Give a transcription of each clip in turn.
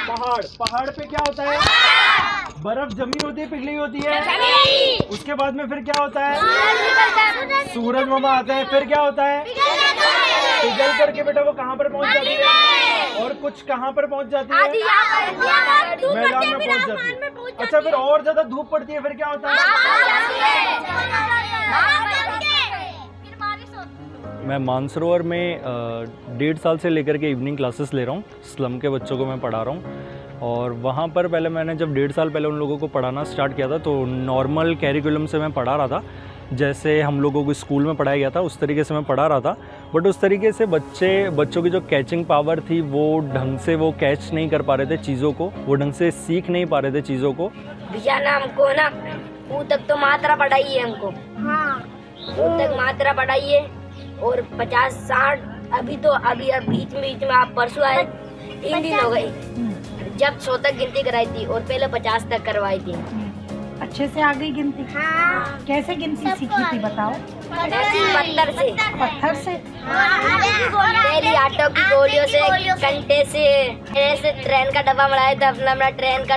पहाड़। पहाड़ पे क्या होता है? बर्फ जमी होती है, पिघली होती है। उसके बाद में फिर क्या होता है? सूरज मामा आता है। फिर क्या होता है? पिघल करके बेटा वो कहाँ पर पहुँच जाती है? और कुछ कहाँ पर पहुँच जाती है? मैदान में पहुँच जाती है। अच्छा, फिर और ज्यादा धूप पड़ती है, फिर क्या होता है? मैं मानसरोवर में 1.5 साल से लेकर के इवनिंग क्लासेस ले रहा हूँ। स्लम के बच्चों को मैं पढ़ा रहा हूँ। और वहाँ पर पहले मैंने जब 1.5 साल पहले उन लोगों को पढ़ाना स्टार्ट किया था तो नॉर्मल कैरिकुलम से मैं पढ़ा रहा था, जैसे हम लोगों को स्कूल में पढ़ाया गया था उस तरीके से मैं पढ़ा रहा था। बट उस तरीके से बच्चों की जो कैचिंग पावर थी वो ढंग से वो कैच नहीं कर पा रहे थे चीज़ों को, वो ढंग से सीख नहीं पा रहे थे चीज़ों को। भैया ना हमको ना वो तक तो मात्रा पढ़ाई है हमको। हाँ, वो तक मात्रा पढ़ाई है। और 50-60 अभी बीच में आप परसों आए 3 दिन हो गए जब 100 तक गिनती कराई थी और पहले 50 तक करवाई थी। अच्छे से आ गई गिनती? हाँ। कैसे गिनती सीखी थी बताओ? पत्थर से। पत्थर से? पहली आटो की गोलियों से, कंटे से, ऐसे ट्रेन का डब्बा बनाया था, अपना ट्रेन का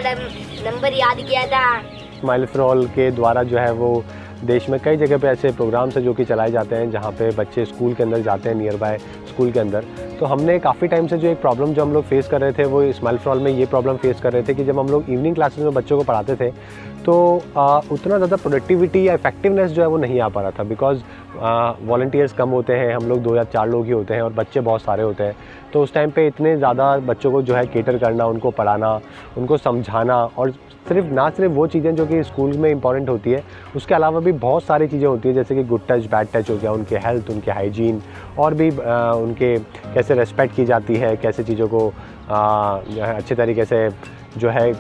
नंबर याद किया था। स्माइल फॉर ऑल के द्वारा जो है वो देश में कई जगह पे ऐसे प्रोग्राम्स हैं जो कि चलाए जाते हैं जहाँ पे बच्चे स्कूल के अंदर जाते हैं, नियर बाय स्कूल के अंदर। तो हमने काफ़ी टाइम से जो एक प्रॉब्लम जो हम लोग फेस कर रहे थे वो स्माइल फॉर ऑल में ये प्रॉब्लम फेस कर रहे थे कि जब हम लोग इवनिंग क्लासेस में बच्चों को पढ़ाते थे तो उतना ज़्यादा प्रोडक्टिविटी या इफेक्टिवनेस जो है वो नहीं आ पा रहा था, बिकॉज वॉलंटियर्स कम होते हैं, हम लोग 2 या 4 लोग ही होते हैं और बच्चे बहुत सारे होते हैं। तो उस टाइम पे इतने ज़्यादा बच्चों को जो है केटर करना, उनको पढ़ाना, उनको समझाना, और ना सिर्फ वो चीज़ें जो कि स्कूल में इंपॉर्टेंट होती है, उसके अलावा भी बहुत सारी चीज़ें होती है जैसे कि गुड टच, बैड टच हो गया, उनके हेल्थ, उनके हाइजीन, और भी उनके कैसे रेस्पेक्ट की जाती है, कैसे चीज़ों को जो है अच्छे तरीके से जो है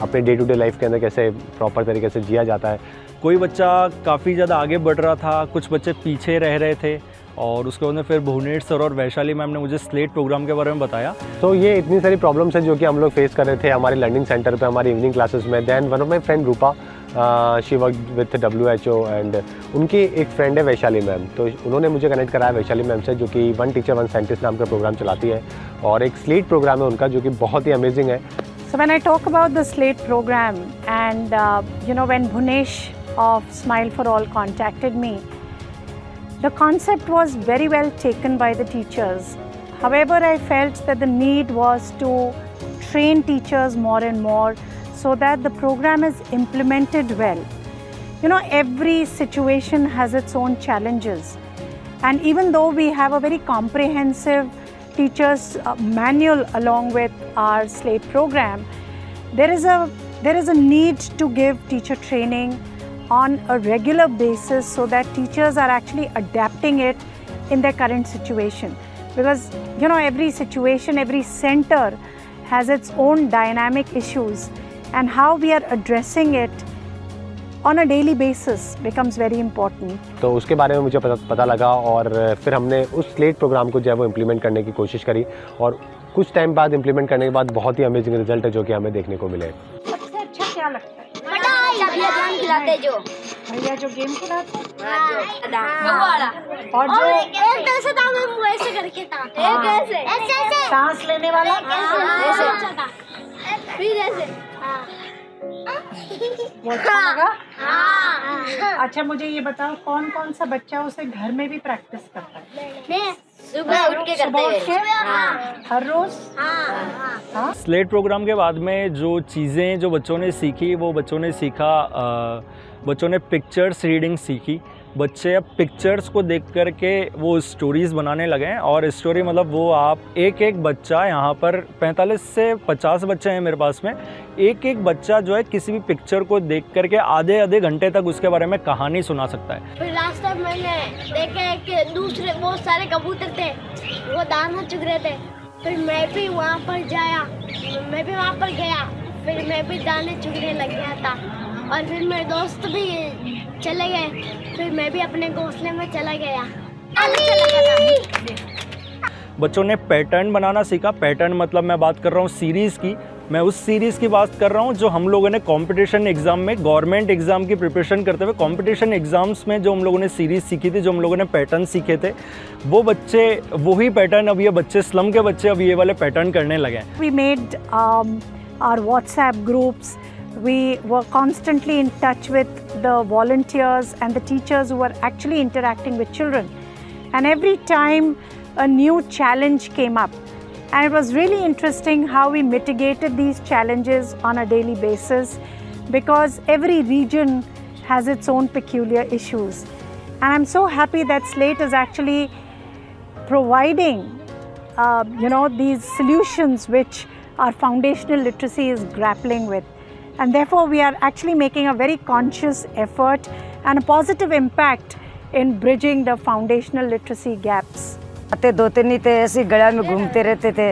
अपने डे टू डे लाइफ के अंदर कैसे प्रॉपर तरीके से जिया जाता है। कोई बच्चा काफ़ी ज़्यादा आगे बढ़ रहा था, कुछ बच्चे पीछे रह रहे थे। और उसके बाद में फिर भुवनेश सर और वैशाली मैम ने मुझे स्लेट प्रोग्राम के बारे में बताया। तो ये इतनी सारी प्रॉब्लम्स हैं जो कि हम लोग फेस कर रहे थे हमारे लर्निंग सेंटर पे, हमारी इवनिंग क्लासेस में। Then one of my friend Rupa, she work with WHO, and उनकी एक फ्रेंड है वैशाली मैम, तो उन्होंने मुझे कनेक्ट कराया वैशाली मैम से, जो कि वन टीचर वन साइंटिस्ट नाम का प्रोग्राम चलाती है, और एक स्लेट प्रोग्राम है उनका जो कि बहुत ही अमेजिंग है। So when I talk about the SLATE program, and when Bhunesh of Smile for All contacted me, the concept was very well taken by the teachers. However, I felt that the need was to train teachers more and more so that the program is implemented well. Every situation has its own challenges, and even though we have a very comprehensive teachers manual along with our SLATE program, there is a need to give teacher training on a regular basis so that teachers are actually adapting it in their current situation, because every situation, every center has its own dynamic issues, and how we are addressing it on a daily basis becomes very important. तो उसके बारे में मुझे पता लगा, और फिर हमने उस स्लेट प्रोग्राम को जो है वो इम्प्लीमेंट करने की कोशिश करी, और कुछ टाइम बाद इम्प्लीमेंट करने के बाद बहुत ही अमेजिंग रिजल्ट है जो कि हमें देखने को मिले। सबसे अच्छा क्या लगता है? भैया गेम खिलाते जो गेम खिलाते, और जो एक ऐसे था, मैं ऐसे करके था, एक ऐसे सांस लेने वाला, ऐसे फिर ऐसे। वो अच्छा लगा? हाँ। अच्छा, मुझे ये बताओ कौन कौन सा बच्चा उसे घर में भी प्रैक्टिस करता है? मैं सुबह उठ के करते हैं, हर रोज। हाँ। स्लेट प्रोग्राम के बाद में जो चीज़ें जो बच्चों ने सीखी, वो बच्चों ने पिक्चर्स रीडिंग सीखी। बच्चे अब पिक्चर्स को देख कर के वो स्टोरीज़ बनाने लगे हैं, और स्टोरी मतलब वो आप एक बच्चा, यहाँ पर 45 से 50 बच्चे हैं मेरे पास में, एक बच्चा जो है किसी भी पिक्चर को देख कर के आधे घंटे तक उसके बारे में कहानी सुना सकता है। फिर लास्ट टाइम मैंने देखा कि दूसरे बहुत सारे कबूतर थे, वो दाना चुग रहे थे, फिर मैं भी वहाँ पर गया, फिर मैं भी दाने चुगने लग गया था, और फिर मेरे दोस्त भी चले गए, फिर मैं भी अपने घोंसले में चला गया। बच्चों ने पैटर्न बनाना सीखा। पैटर्न मतलब मैं बात कर रहा हूँ सीरीज़ की। मैं उस सीरीज़ की बात कर रहा हूँ जो हम लोगों ने कंपटीशन एग्ज़ाम में, गवर्नमेंट एग्ज़ाम की प्रिपरेशन करते हुए कंपटीशन एग्ज़ाम्स में जो हम लोगों ने सीरीज़ सीखी थी, जो हम लोगों ने पैटर्न सीखे थे, वो बच्चे वही पैटर्न, अब ये बच्चे स्लम के बच्चे अब ये वाले पैटर्न करने लगे हैं। We made our WhatsApp groups. We were constantly in touch with the volunteers and the teachers who were actually interacting with children. And every time a new challenge came up. And it was really interesting how we mitigated these challenges on a daily basis, because every region has its own peculiar issues. And I'm so happy that Slate is actually providing these solutions which our foundational literacy is grappling with. And therefore we are actually making a very conscious effort and a positive impact in bridging the foundational literacy gaps. आते दो तीन ही थे, ऐसे गड़ा में घूमते रहते थे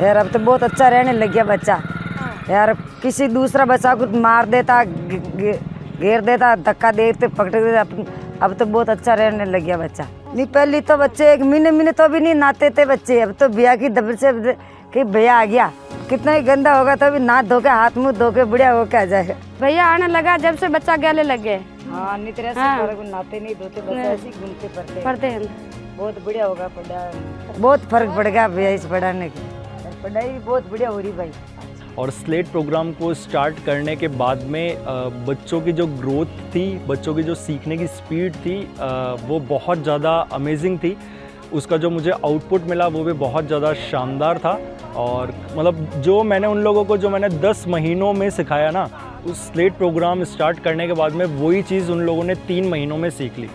यार। अब तो बहुत अच्छा रहने लग गया बच्चा यार। किसी दूसरा बच्चा को मार देता, घेर देता, धक्का देते, पकड़ देता। अब तो बहुत अच्छा रहने लग गया बच्चा। नहीं पहले तो बच्चे 1 महीने तो भी नहीं नहाते थे बच्चे। अब तो भैया की दबल से कि भैया आ गया, कितना ही गंदा होगा तो भी नहा धो के, हाथ मुँह धो के बढ़िया होके आ जाएगा। भैया आने लगा जब से बच्चा गले लग गए। हाँ, नहीं तरह से नहाते नहीं धोते, बच्चे ऐसे ही घूमते पढ़ते हैं। बहुत बढ़िया होगा, बहुत फर्क पड़ गया भैया इस पढ़ाने की। पढ़ाई बहुत बढ़िया हो रही भाई। और स्लेट प्रोग्राम को स्टार्ट करने के बाद में बच्चों की जो ग्रोथ थी, बच्चों की जो सीखने की स्पीड थी, वो बहुत ज़्यादा अमेजिंग थी। उसका जो मुझे आउटपुट मिला वो भी बहुत ज़्यादा शानदार था। और मतलब जो मैंने उन लोगों को, जो मैंने 10 महीनों में सिखाया ना, उस स्लेट प्रोग्राम स्टार्ट करने के बाद में वही चीज़ उन लोगों ने 3 महीनों में सीख ली।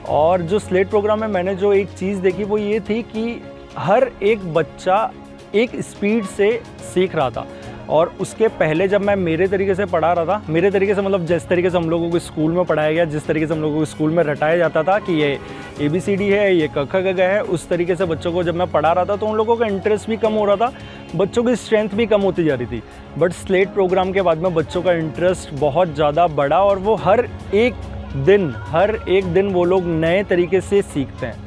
और जो स्लेट प्रोग्राम में मैंने जो एक चीज़ देखी वो ये थी कि हर एक बच्चा एक स्पीड से सीख रहा था। और उसके पहले जब मैं मेरे तरीके से पढ़ा रहा था, मेरे तरीके से मतलब जिस तरीके से हम लोगों को स्कूल में पढ़ाया गया, जिस तरीके से हम लोगों को स्कूल में रटाया जाता था कि ये ABCD है, ये क ख ग घ है, उस तरीके से बच्चों को जब मैं पढ़ा रहा था तो उन लोगों का इंटरेस्ट भी कम हो रहा था, बच्चों की स्ट्रेंथ भी कम होती जा रही थी। बट स्लेट प्रोग्राम के बाद में बच्चों का इंटरेस्ट बहुत ज़्यादा बढ़ा और वो हर एक दिन वो लोग नए तरीके से सीखते हैं।